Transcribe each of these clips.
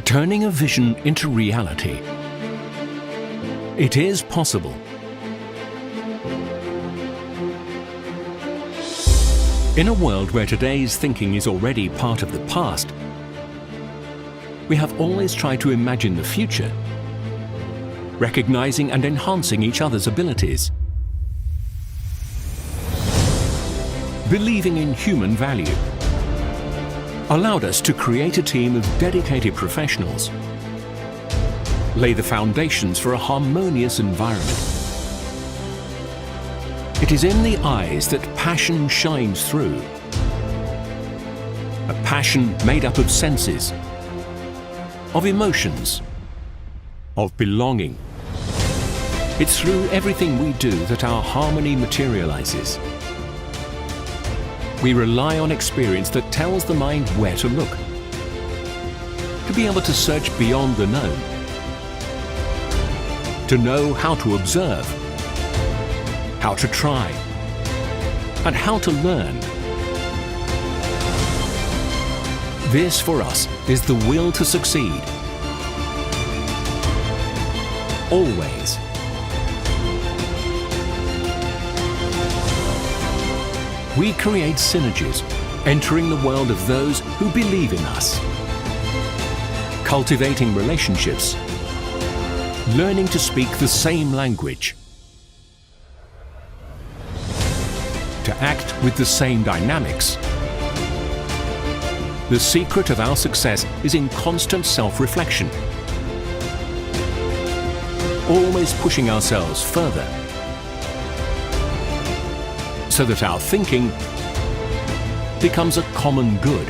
Turning a vision into reality. It is possible. In a world where today's thinking is already part of the past, we have always tried to imagine the future, recognizing and enhancing each other's abilities, believing in human value, allowed us to create a team of dedicated professionals, lay the foundations for a harmonious environment. It is in the eyes that passion shines through. A passion made up of senses, of emotions, of belonging. It's through everything we do that our harmony materializes. We rely on experience that tells the mind where to look, to be able to search beyond the known, to know how to observe, how to try, and how to learn. This, for us, is the will to succeed. Always. We create synergies, entering the world of those who believe in us. Cultivating relationships, learning to speak the same language, to act with the same dynamics. The secret of our success is in constant self-reflection, always pushing ourselves further, so that our thinking becomes a common good,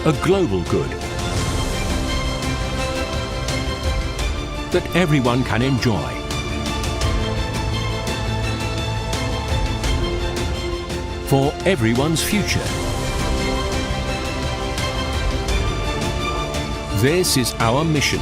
a global good, that everyone can enjoy. For everyone's future. This is our mission.